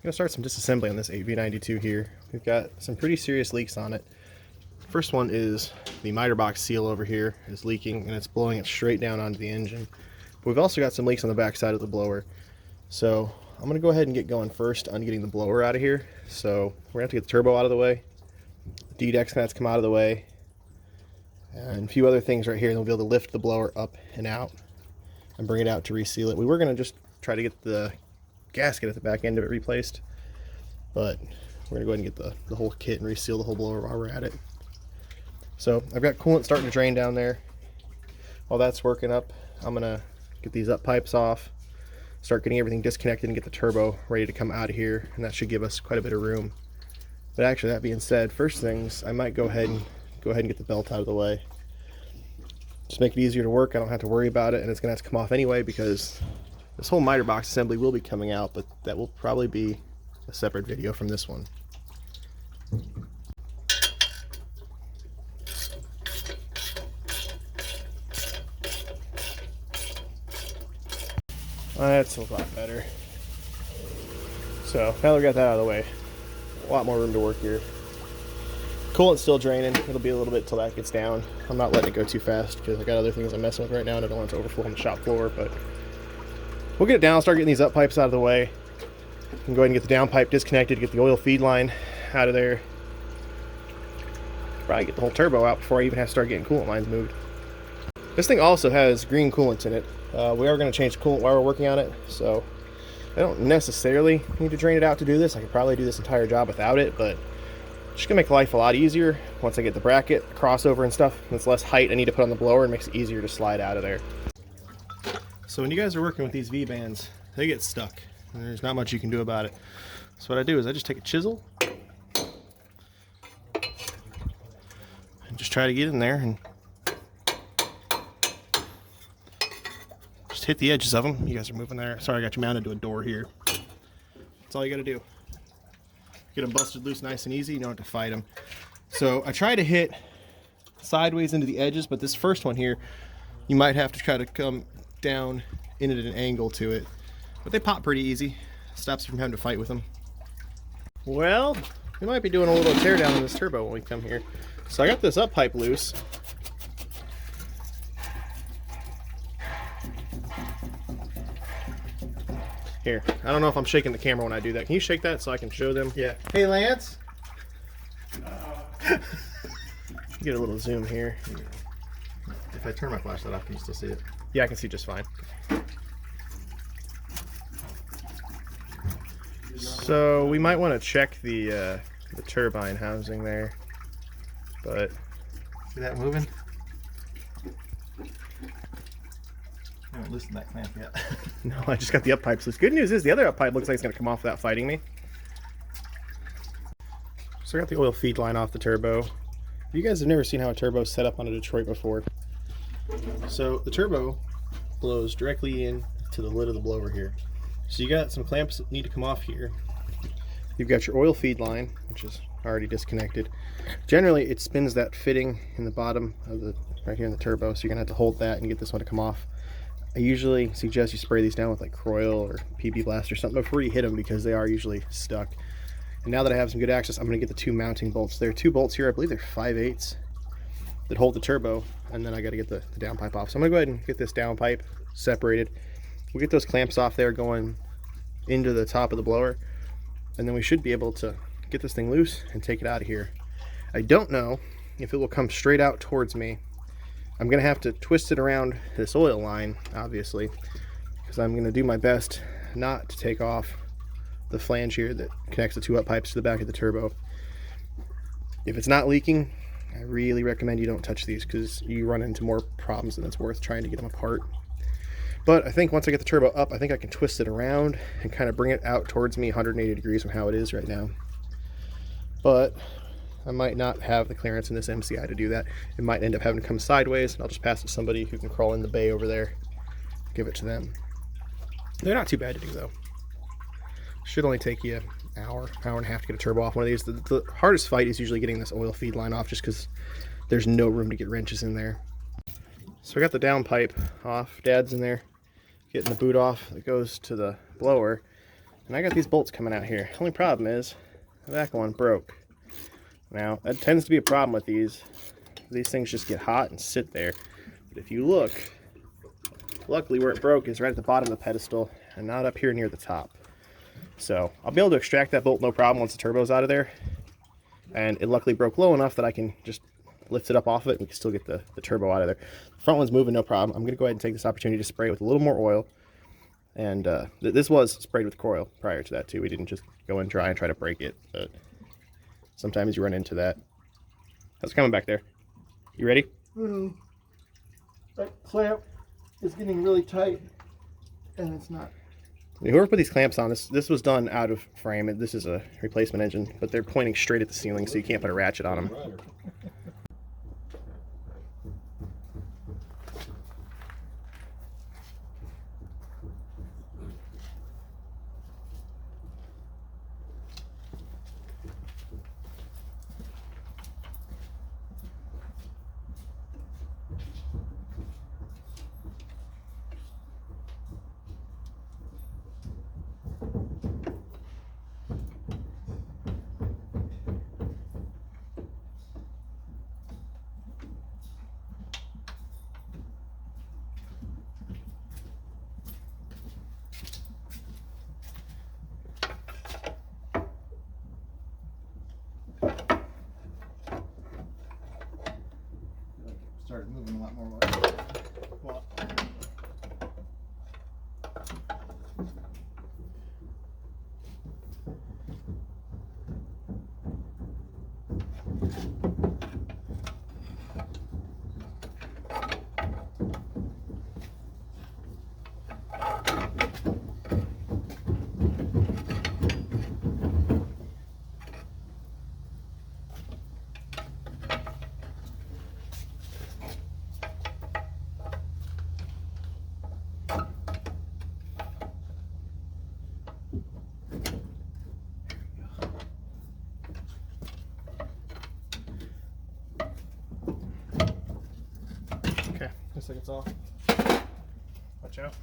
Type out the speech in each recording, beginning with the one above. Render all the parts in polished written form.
gonna start some disassembly on this 8v92 here. We've got some pretty serious leaks on it. First one is the miter box seal over here is leaking and it's blowing it straight down onto the engine. But we've also got some leaks on the back side of the blower. So I'm gonna go ahead and get going first on getting the blower out of here. So we're gonna have to get the turbo out of the way. The D-deck's gonna have to come out of the way. And a few other things right here, and we'll be able to lift the blower up and out and bring it out to reseal it. We were gonna just try to get the gasket at the back end of it replaced, but we're gonna go ahead and get the whole kit and reseal the whole blower while we're at it. So I've got coolant starting to drain down there. While that's working up, I'm gonna get these up pipes off, start getting everything disconnected and get the turbo ready to come out of here, and that should give us quite a bit of room. But actually, that being said, first things, I might go ahead and get the belt out of the way. Just make it easier to work. I don't have to worry about it, and it's gonna have to come off anyway because this whole miter box assembly will be coming out, but that will probably be a separate video from this one. That's a lot better. So now that we got that out of the way, a lot more room to work here. Coolant's still draining. It'll be a little bit till that gets down. I'm not letting it go too fast because I got other things I'm messing with right now and I don't want it to overflow on the shop floor, but we'll get it down. I'll start getting these up pipes out of the way. I can go ahead and get the down pipe disconnected, get the oil feed line out of there. Probably get the whole turbo out before I even have to start getting coolant lines moved. This thing also has green coolant in it. We are going to change the coolant while we're working on it, so I don't necessarily need to drain it out to do this. I could probably do this entire job without it, but it's just going to make life a lot easier once I get the bracket, crossover and stuff. It's less height I need to put on the blower and makes it easier to slide out of there. So when you guys are working with these V-bands, they get stuck and there's not much you can do about it. So what I do is I just take a chisel and just try to get in there and just hit the edges of them. You guys are moving there. Sorry, I got you mounted to a door here. That's all you got to do. Get them busted loose nice and easy. You don't have to fight them. So I try to hit sideways into the edges, but this first one here, you might have to try to come down in at an angle to it. But they pop pretty easy. Stops you from having to fight with them. Well, we might be doing a little tear down on this turbo when we come here. So I got this up pipe loose. Here, I don't know if I'm shaking the camera when I do that. Can you shake that so I can show them? Yeah. Hey, Lance. Get a little zoom here. If I turn my flashlight off, can you still see it? Yeah, I can see just fine. So we might want to check the turbine housing there, but see that moving? I haven't loosened that clamp yet. No, I just got the up pipes loose. Good news is the other up pipe looks like it's going to come off without fighting me. So I got the oil feed line off the turbo. You guys have never seen how a turbo is set up on a Detroit before. So the turbo blows directly in to the lid of the blower here. So you got some clamps that need to come off here. You've got your oil feed line, which is already disconnected. Generally, it spins that fitting in the bottom of the right here in the turbo, so you're gonna have to hold that and get this one to come off. I usually suggest you spray these down with like Croil or PB Blast or something before you hit them because they are usually stuck. And now that I have some good access, I'm gonna get the two mounting bolts. There are two bolts here, I believe they're 5/8 that hold the turbo, and then I gotta get the down pipe off. So I'm gonna go ahead and get this down pipe separated. We'll get those clamps off there going into the top of the blower, and then we should be able to get this thing loose and take it out of here. I don't know if it will come straight out towards me. I'm gonna have to twist it around this oil line, obviously, because I'm gonna do my best not to take off the flange here that connects the two up pipes to the back of the turbo. If it's not leaking, I really recommend you don't touch these because you run into more problems than it's worth trying to get them apart. But I think once I get the turbo up, I think I can twist it around and kind of bring it out towards me 180 degrees from how it is right now. But I might not have the clearance in this MCI to do that. It might end up having to come sideways, and I'll just pass it to somebody who can crawl in the bay over there, give it to them. They're not too bad to do though. Should only take you an hour and a half to get a turbo off one of these. The hardest fight is usually getting this oil feed line off just because there's no room to get wrenches in there. So I got the down pipe off. Dad's in there getting the boot off that goes to the blower. And I got these bolts coming out here. Only problem is the back one broke. Now, that tends to be a problem with these. These things just get hot and sit there. But if you look, luckily where it broke is right at the bottom of the pedestal and not up here near the top. So I'll be able to extract that bolt no problem once the turbo's out of there. And it luckily broke low enough that I can just lift it up off it and we can still get the turbo out of there. The front one's moving no problem. I'm going to go ahead and take this opportunity to spray it with a little more oil. And this was sprayed with coil prior to that too. We didn't just go in dry and try to break it. But sometimes you run into that. How's it coming back there? You ready? That clamp is getting really tight, and it's not. Whoever put these clamps on, this was done out of frame. This is a replacement engine, but they're pointing straight at the ceiling, so you can't put a ratchet on them. Started moving a lot more. Well, Okay, looks like it's off. Watch out.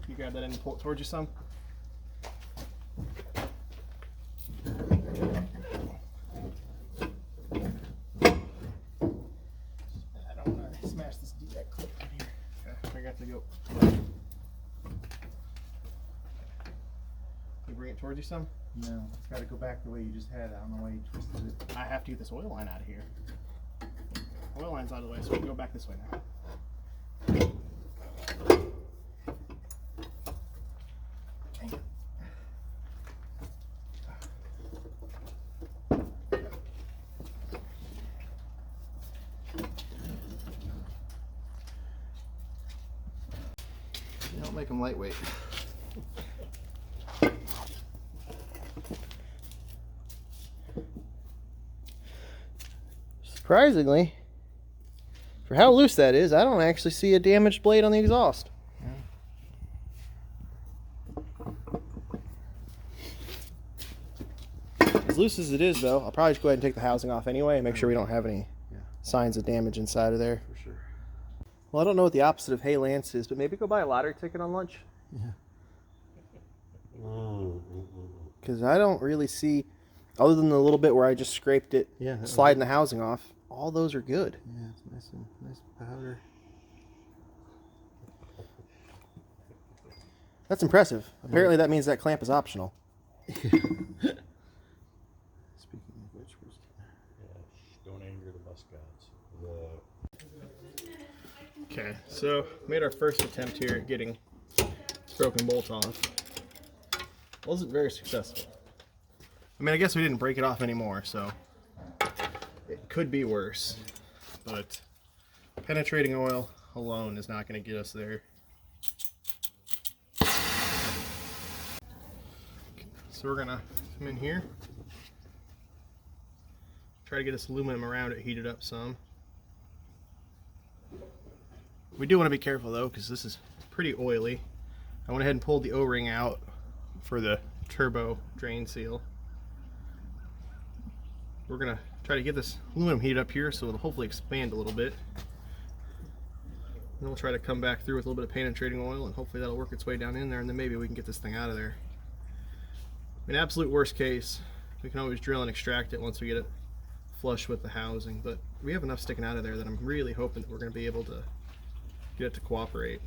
You grab that end and pull it towards you some. To go. You bring it towards you some? no, it's got to go back the way you just had it. I don't know why you twisted it. I have to get this oil line out of here. Oil line's out of the way, so we can go back this way now. You don't make them lightweight. Surprisingly, for how loose that is, I don't actually see a damaged blade on the exhaust. As loose as it is, though, I'll probably just go ahead and take the housing off anyway and make sure we don't have any signs of damage inside of there. For sure. Well, I don't know what the opposite of Hey Lance is, but maybe go buy a lottery ticket on lunch. Yeah. Because I don't really see, other than the little bit where I just scraped it, sliding the housing off, all those are good. Yeah, it's nice powder. That's impressive. Apparently that means that clamp is optional. Speaking of which, Don't anger the bus gods. Okay, so made our first attempt here at getting this broken bolt off. Wasn't very successful. I mean, I guess we didn't break it off anymore, so it could be worse. But penetrating oil alone is not going to get us there. So we're going to come in here, try to get this aluminum around it heated up some. We do want to be careful though, because this is pretty oily. I went ahead and pulled the O-ring out for the turbo drain seal. We're gonna try to get this aluminum heated up here so it'll hopefully expand a little bit. Then we'll try to come back through with a little bit of penetrating oil, and hopefully that'll work its way down in there, and then maybe we can get this thing out of there. In absolute worst case, we can always drill and extract it once we get it flush with the housing, but we have enough sticking out of there that I'm really hoping that we're going to be able to get it to cooperate.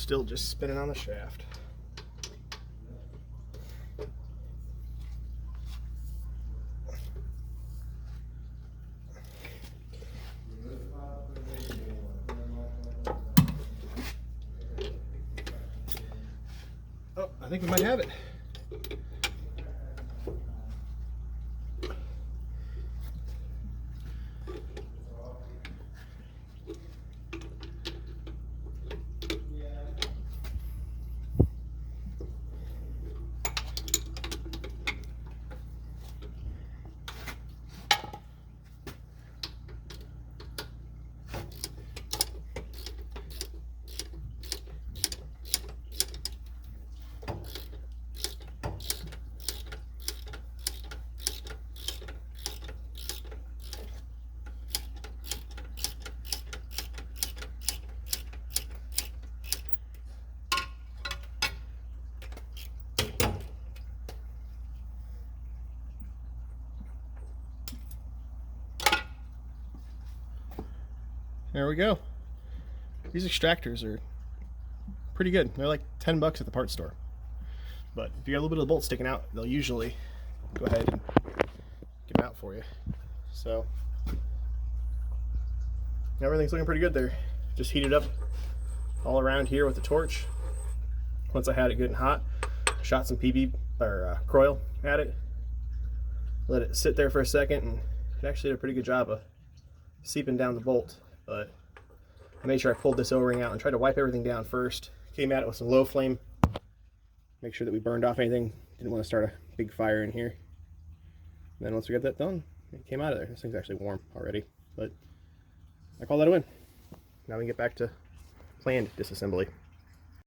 Still just spinning on the shaft. Oh, I think we might have it. There we go. These extractors are pretty good. They're like 10 bucks at the parts store. But if you got a little bit of the bolt sticking out, they'll usually go ahead and get them out for you. So everything's looking pretty good there. Just heated up all around here with the torch. Once I had it good and hot, shot some PB or Croil at it. Let it sit there for a second, and it actually did a pretty good job of seeping down the bolt. But I made sure I pulled this O-ring out and tried to wipe everything down first. Came at it with some low flame. Make sure that we burned off anything. Didn't want to start a big fire in here. And then once we got that done, it came out of there. This thing's actually warm already, but I call that a win. Now we can get back to planned disassembly.